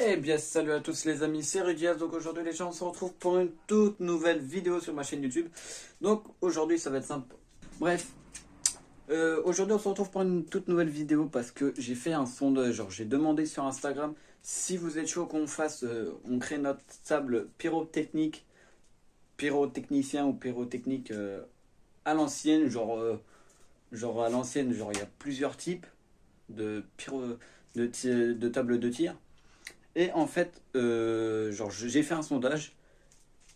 Eh bien salut à tous les amis, c'est Rudias. Donc aujourd'hui les gens on se retrouve pour une toute nouvelle vidéo sur ma chaîne YouTube. Donc aujourd'hui ça va être simple. Bref, aujourd'hui on se retrouve pour une toute nouvelle vidéo parce que j'ai fait un sondage. Genre j'ai demandé sur Instagram si vous êtes chaud qu'on fasse, on crée notre table pyrotechnicien ou pyrotechnique à l'ancienne. Genre à l'ancienne, genre il y a plusieurs types de de tables de tir. Et en fait, genre j'ai fait un sondage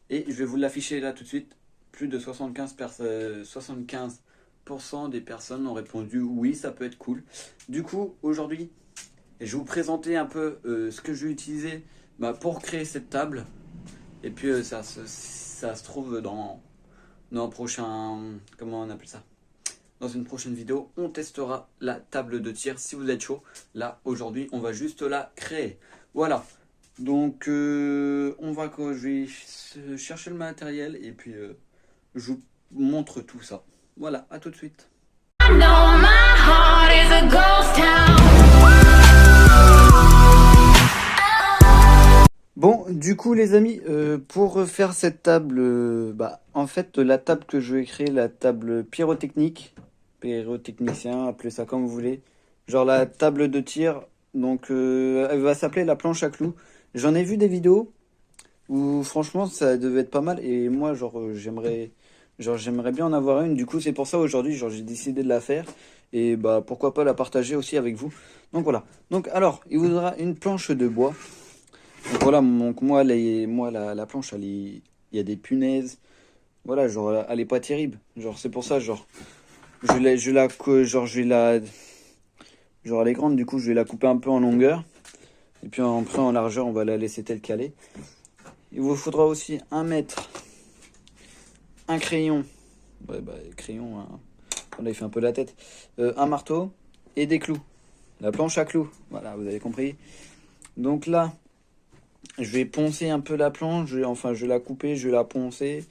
et je vais vous l'afficher là tout de suite. Plus de 75% des personnes ont répondu oui, ça peut être cool. Du coup, aujourd'hui, je vais vous présenter un peu ce que je vais utiliser pour créer cette table. Et puis ça se trouve dans un prochain... Comment on appelle ça? Dans une prochaine vidéo, on testera la table de tir si vous êtes chaud. Là, aujourd'hui, on va juste la créer. Voilà. Donc, je vais chercher le matériel et puis je vous montre tout ça. Voilà, à tout de suite. Bon, du coup, les amis, pour faire cette table, en fait, la table que je vais créer, la table pyrotechnicien, appelez ça comme vous voulez, genre la table de tir, donc elle va s'appeler la planche à clous. J'en ai vu des vidéos où franchement ça devait être pas mal et moi j'aimerais bien en avoir une. Du coup, c'est pour ça aujourd'hui, genre j'ai décidé de la faire et bah pourquoi pas la partager aussi avec vous. Donc voilà. Donc alors, il vous faudra une planche de bois. Donc voilà, donc moi la planche, il y a des punaises. Voilà, genre elle est pas terrible. Genre c'est pour ça, genre genre elle est grande, du coup je vais la couper un peu en longueur et puis après en largeur on va la laisser telle qu'elle est. Il vous faudra aussi un mètre, un crayon, ouais crayon, hein. Là il fait un peu la tête, un marteau et des clous. La planche à clous, voilà vous avez compris. Donc là je vais poncer un peu la planche, je vais la couper, je vais la poncer,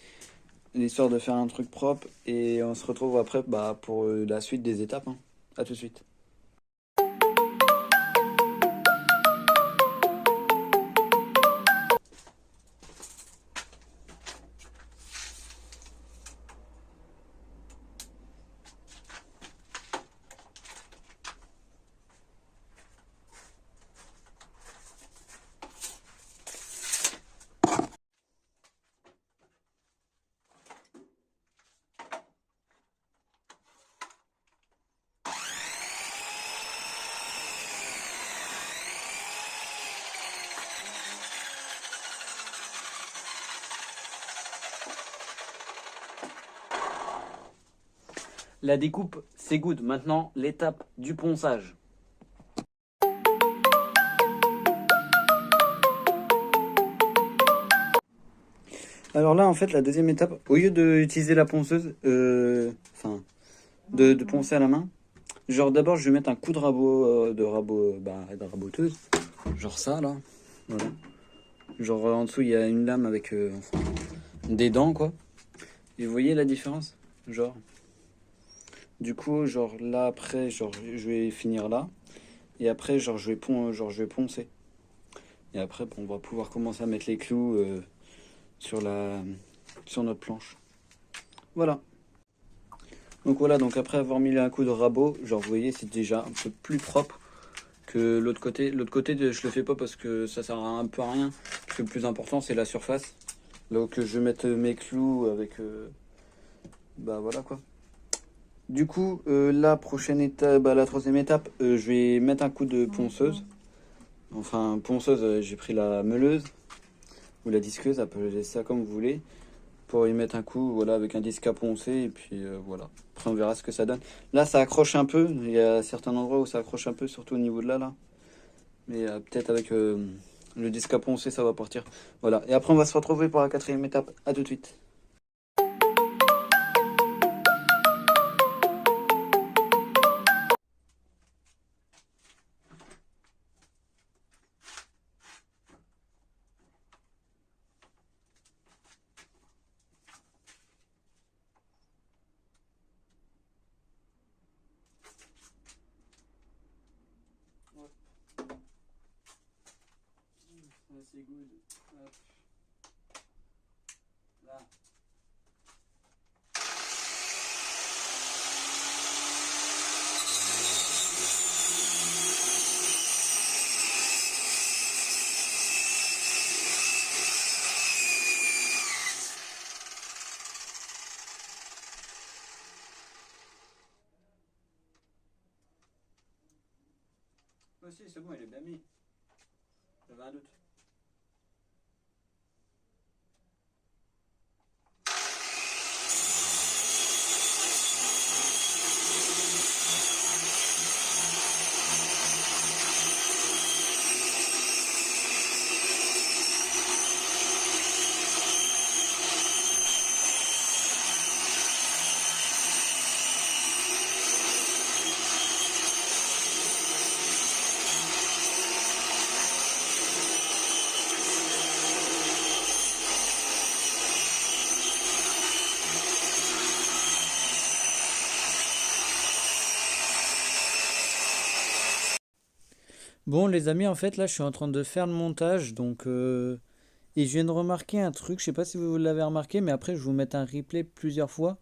histoire de faire un truc propre. Et on se retrouve après pour la suite des étapes, hein. À tout de suite. La découpe, c'est good. Maintenant, l'étape du ponçage. Alors là, en fait, la deuxième étape, au lieu d'utiliser la ponceuse, de poncer à la main, genre d'abord, je vais mettre un coup de rabot, de raboteuse. Genre ça, là. Voilà. Genre en dessous, il y a une lame avec des dents, quoi. Et vous voyez la différence? Genre. Du coup, genre là, après, genre, je vais finir là. Et après, genre, je vais poncer. Et après, on va pouvoir commencer à mettre les clous sur sur notre planche. Voilà. Donc voilà, donc après avoir mis un coup de rabot, genre vous voyez, c'est déjà un peu plus propre que l'autre côté. L'autre côté, je le fais pas parce que ça sert un peu à rien. Parce que le plus important, c'est la surface. Donc je vais mettre mes clous avec... voilà quoi. Du coup, la prochaine étape, la troisième étape, je vais mettre un coup de ponceuse. Enfin, ponceuse, j'ai pris la meuleuse ou la disqueuse, appelez ça comme vous voulez, pour y mettre un coup, voilà, avec un disque à poncer, et puis voilà. Après, on verra ce que ça donne. Là, ça accroche un peu, il y a certains endroits où ça accroche un peu, surtout au niveau de là. Mais peut-être avec le disque à poncer, ça va partir. Voilà, et après, on va se retrouver pour la quatrième étape. À tout de suite. c'est good. Hop. Là. Oh si, c'est bon, il est bien mis. J'avais un doute. Bon les amis, en fait là je suis en train de faire le montage et je viens de remarquer un truc, je sais pas si vous l'avez remarqué, mais après je vais vous mettre un replay plusieurs fois.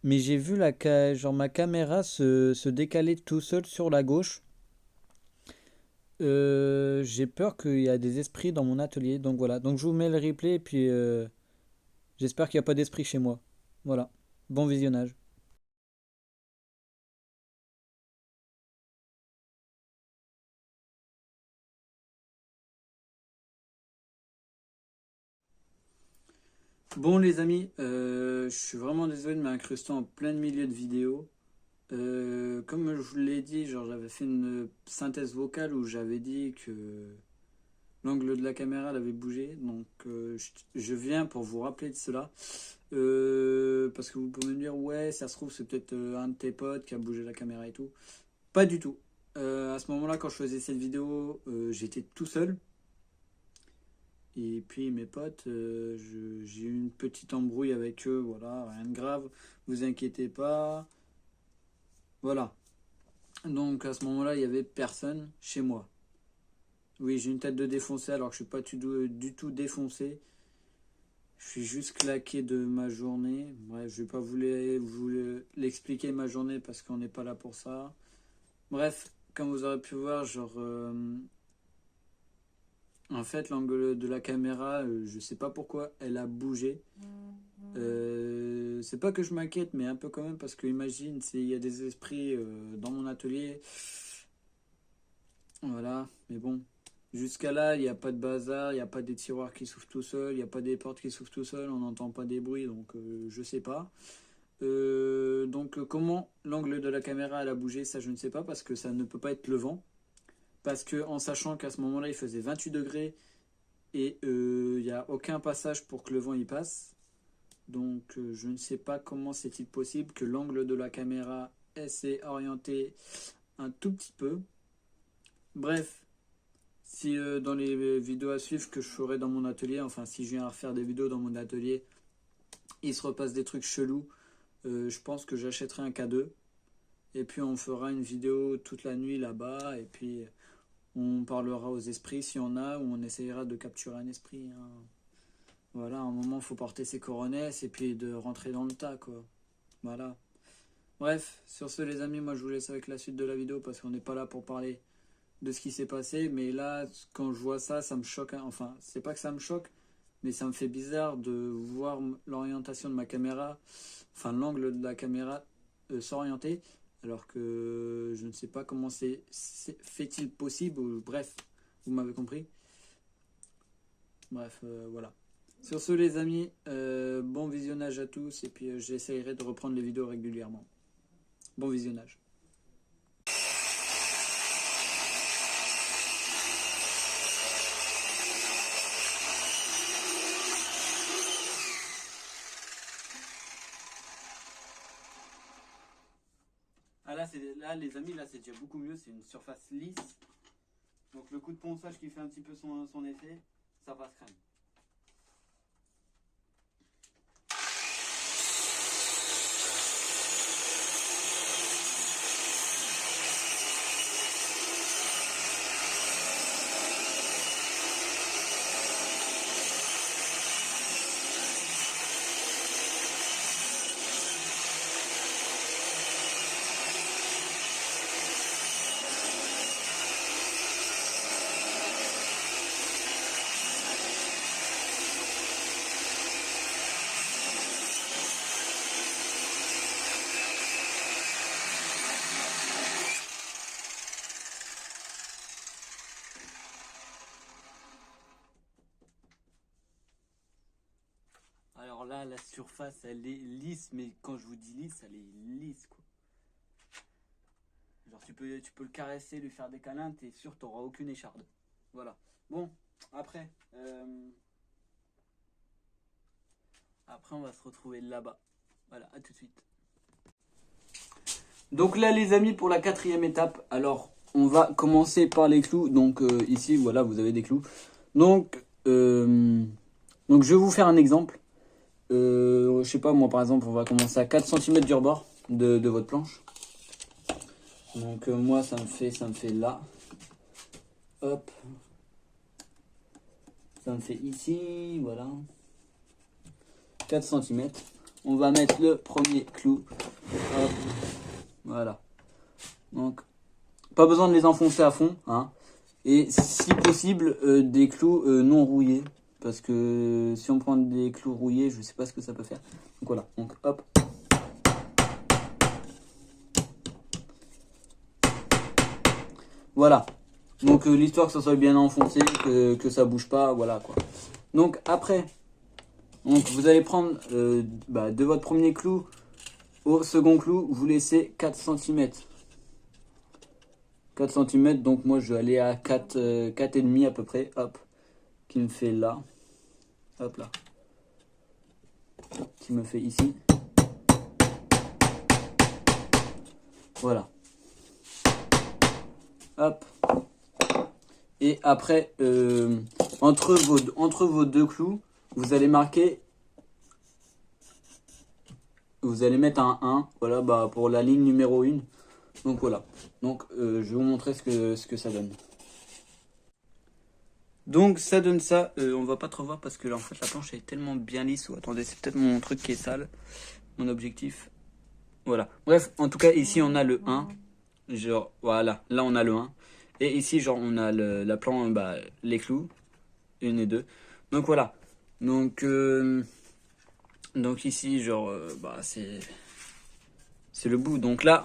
Mais j'ai vu genre ma caméra se décaler tout seul sur la gauche. J'ai peur qu'il y a des esprits dans mon atelier, donc voilà. Donc je vous mets le replay et puis j'espère qu'il n'y a pas d'esprit chez moi. Voilà. Bon visionnage. Bon les amis, je suis vraiment désolé de m'incruster en plein milieu de vidéo. Comme je vous l'ai dit, genre j'avais fait une synthèse vocale où j'avais dit que l'angle de la caméra elle avait bougé. Donc je viens pour vous rappeler de cela. Parce que vous pouvez me dire ouais ça se trouve c'est peut-être un de tes potes qui a bougé la caméra et tout. Pas du tout. À ce moment là quand je faisais cette vidéo j'étais tout seul. Et puis mes potes, j'ai eu une petite embrouille avec eux, voilà, rien de grave, vous inquiétez pas. Voilà. Donc à ce moment-là, il n'y avait personne chez moi. Oui, j'ai une tête de défoncé alors que je suis pas du tout défoncé. Je suis juste claqué de ma journée. Bref, je vais pas vous l'expliquer ma journée parce qu'on n'est pas là pour ça. Bref, comme vous aurez pu voir, genre en fait l'angle de la caméra, je sais pas pourquoi elle a bougé. C'est pas que je m'inquiète, mais un peu quand même parce que imagine s'il y a des esprits dans mon atelier. Voilà, mais bon. Jusqu'à là, il n'y a pas de bazar, il n'y a pas des tiroirs qui s'ouvrent tout seuls, il n'y a pas des portes qui s'ouvrent tout seuls, on n'entend pas des bruits, donc je sais pas. Comment l'angle de la caméra elle a bougé, ça je ne sais pas parce que ça ne peut pas être le vent. Parce que en sachant qu'à ce moment-là il faisait 28 degrés et il n'y a aucun passage pour que le vent y passe. Donc je ne sais pas comment c'est-il possible que l'angle de la caméra s'est orienté un tout petit peu. Bref, si dans les vidéos à suivre que je ferai dans mon atelier, enfin si je viens à refaire des vidéos dans mon atelier, il se repasse des trucs chelous, je pense que j'achèterai un K2 et puis on fera une vidéo toute la nuit là-bas et puis on parlera aux esprits s'il y en a ou on essayera de capturer un esprit. Hein. Voilà, à un moment il faut porter ses coronesses et puis de rentrer dans le tas quoi. Voilà. Bref, sur ce les amis, moi je vous laisse avec la suite de la vidéo parce qu'on n'est pas là pour parler de ce qui s'est passé, mais là quand je vois ça, ça me choque, hein. Enfin c'est pas que ça me choque, mais ça me fait bizarre de voir l'orientation de ma caméra, enfin l'angle de la caméra s'orienter, alors que je ne sais pas comment fait-il possible, ou, bref, vous m'avez compris. Bref, voilà. Sur ce les amis, bon visionnage à tous, et puis j'essaierai de reprendre les vidéos régulièrement. Bon visionnage. Ah là les amis, là c'est déjà beaucoup mieux, c'est une surface lisse. Donc le coup de ponçage qui fait un petit peu son effet, ça passe crème. là, la surface, elle est lisse, mais quand je vous dis lisse, elle est lisse, quoi. Genre, tu peux le caresser, lui faire des câlins, t'es sûr, t'auras aucune écharde. Voilà. Bon, après, on va se retrouver là-bas. Voilà, à tout de suite. Donc là, les amis, pour la 4e étape, alors, on va commencer par les clous. Donc ici, voilà, vous avez des clous. Donc je vais vous faire un exemple. Je sais pas, moi, par exemple, on va commencer à 4 cm du rebord de votre planche. Donc moi, ça me fait là. Hop. Ça me fait ici, voilà. 4 cm. On va mettre le premier clou. Hop. Voilà. Donc, pas besoin de les enfoncer à fond, hein. Et si possible, des clous non rouillés. Parce que si on prend des clous rouillés, je sais pas ce que ça peut faire. Donc voilà, donc hop. Voilà. Donc l'histoire que ça soit bien enfoncé, que ça bouge pas, voilà quoi. Donc après, donc, vous allez prendre de votre premier clou au second clou, vous laissez 4 cm. 4 cm, donc moi je vais aller à 4,5 à peu près, hop, qui me fait là, hop là, qui me fait ici, voilà, hop, et après, entre vos deux clous, vous allez marquer, vous allez mettre un 1, voilà, pour la ligne numéro 1, donc voilà, donc je vais vous montrer ce que ça donne. Donc ça donne ça, on va pas trop voir parce que là en fait la planche est tellement bien lisse. Ou attendez, c'est peut-être mon truc qui est sale, mon objectif. Voilà, bref, en tout cas ici on a le 1, genre voilà, là on a le 1. Et ici genre on a la planche, les clous, 1 et 2. Donc voilà, donc ici genre c'est le bout. Donc là,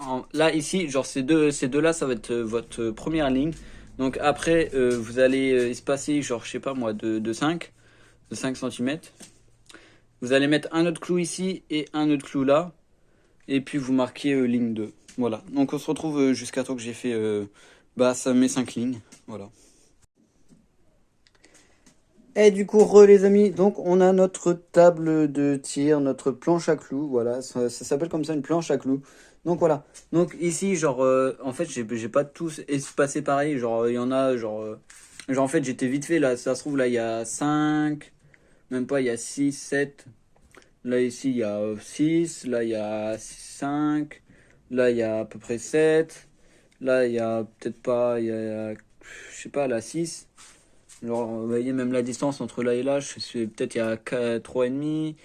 ici genre ces deux là ça va être votre première ligne. Donc après, vous allez espacer, genre, je sais pas moi, de 5 cm. Vous allez mettre un autre clou ici et un autre clou là. Et puis vous marquez ligne 2. Voilà. Donc on se retrouve jusqu'à temps que j'ai fait ça met 5 lignes. Voilà. Et du coup, les amis, donc on a notre table de tir, notre planche à clous. Voilà, ça s'appelle comme ça, une planche à clous. Donc voilà. Donc ici, genre, en fait, j'ai pas tous espacé pareil. Genre, il y en a, genre, en fait, j'étais vite fait là. Ça se trouve, là, il y a 5, même pas, il y a 6, 7. Là, ici, il y a 6. Là, il y a 5. Là, il y a à peu près 7. Là, il y a peut-être pas, il y a, je sais pas, là, 6. Genre, vous voyez même la distance entre là et là, peut-être il y a 3,5.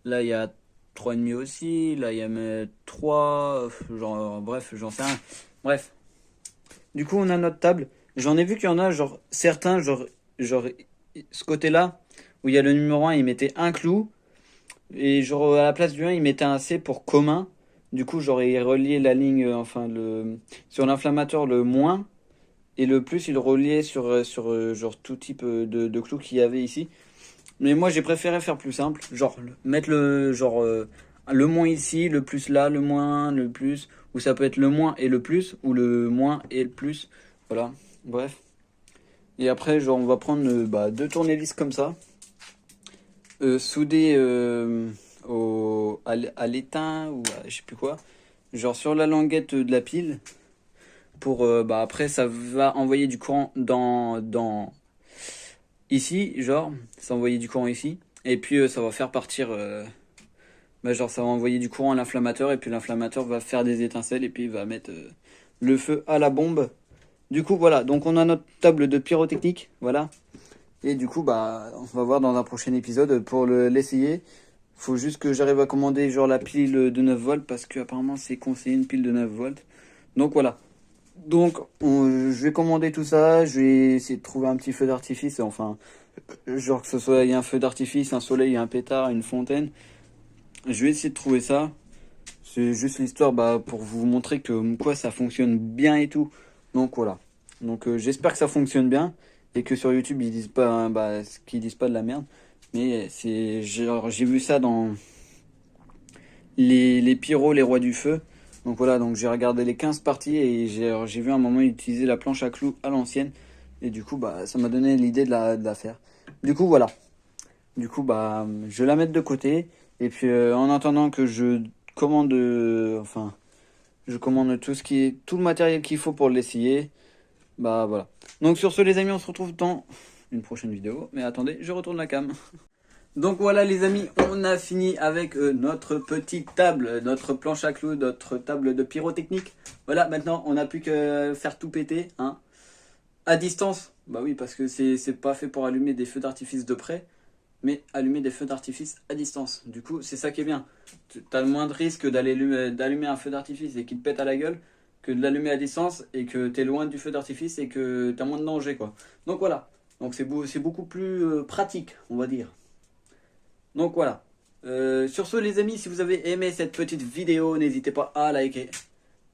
Là, il y a 3,5 aussi. Là, il y a 3. Genre, bref, j'en sais rien. Bref. Du coup, on a notre table. J'en ai vu qu'il y en a, genre, certains, genre ce côté-là, où il y a le numéro 1, ils mettaient un clou. Et genre, à la place du 1, ils mettaient un C pour commun. Du coup, genre, ils reliaient la ligne, sur l'inflammateur, le moins. Et le plus, il reliait sur genre tout type de clous qu'il y avait ici. Mais moi, j'ai préféré faire plus simple. Genre, mettre le moins ici, le plus là, le moins, le plus. Ou ça peut être le moins et le plus, ou le moins et le plus. Voilà, bref. Et après, genre, on va prendre deux tournevis comme ça. Soudés à l'étain, ou je sais plus quoi. Genre sur la languette de la pile. Pour après ça va envoyer du courant dans ici, genre ça va envoyer du courant ici et puis ça va faire partir genre ça va envoyer du courant à l'inflammateur et puis l'inflammateur va faire des étincelles et puis il va mettre le feu à la bombe. Du coup voilà, donc on a notre table de pyrotechnique, voilà. Et du coup on va voir dans un prochain épisode pour l'essayer. Faut juste que j'arrive à commander genre la pile de 9 volts parce que apparemment c'est conseillé une pile de 9 volts. Donc voilà. Donc, je vais commander tout ça, je vais essayer de trouver un petit feu d'artifice, enfin, genre que ce soit, il y a un feu d'artifice, un soleil, un pétard, une fontaine. Je vais essayer de trouver ça. C'est juste l'histoire pour vous montrer que quoi ça fonctionne bien et tout. Donc voilà. Donc j'espère que ça fonctionne bien et que sur YouTube ils disent pas, qu'ils disent pas de la merde. Mais c'est genre, j'ai vu ça dans les pyros, les rois du feu. Donc voilà, donc j'ai regardé les 15 parties et j'ai vu un moment utiliser la planche à clous à l'ancienne. Et du coup, bah, ça m'a donné l'idée de la faire. Du coup, voilà. Du coup, bah, je vais la mettre de côté. Et puis, en attendant que je commande, enfin, je commande tout le matériel qu'il faut pour l'essayer. Bah, voilà. Donc, sur ce, les amis, on se retrouve dans une prochaine vidéo. Mais attendez, je retourne la cam. Donc voilà les amis, on a fini avec notre petite table, notre planche à clous, notre table de pyrotechnique. Voilà, maintenant on n'a plus que faire tout péter, hein. À distance, bah oui parce que c'est pas fait pour allumer des feux d'artifice de près, mais allumer des feux d'artifice à distance. Du coup c'est ça qui est bien, t'as moins de risque d'allumer un feu d'artifice et qu'il te pète à la gueule, que de l'allumer à distance et que t'es loin du feu d'artifice et que t'as moins de danger quoi. Donc voilà, donc c'est beaucoup plus pratique on va dire. Donc voilà. Sur ce les amis, si vous avez aimé cette petite vidéo, n'hésitez pas à liker,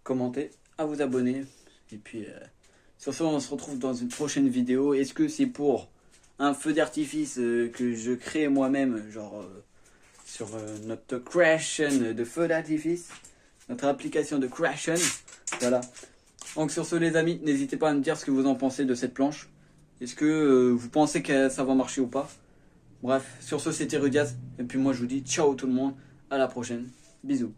commenter, à vous abonner. Et puis sur ce on se retrouve dans une prochaine vidéo. Est-ce que c'est pour un feu d'artifice que je crée moi-même, genre sur notre Crash'n de feu d'artifice, notre application de Crash'n. Voilà. Donc sur ce les amis, n'hésitez pas à me dire ce que vous en pensez de cette planche. Est-ce que vous pensez que ça va marcher ou pas? Bref, sur ce c'était Rudiaz, et puis moi je vous dis ciao tout le monde, à la prochaine, bisous.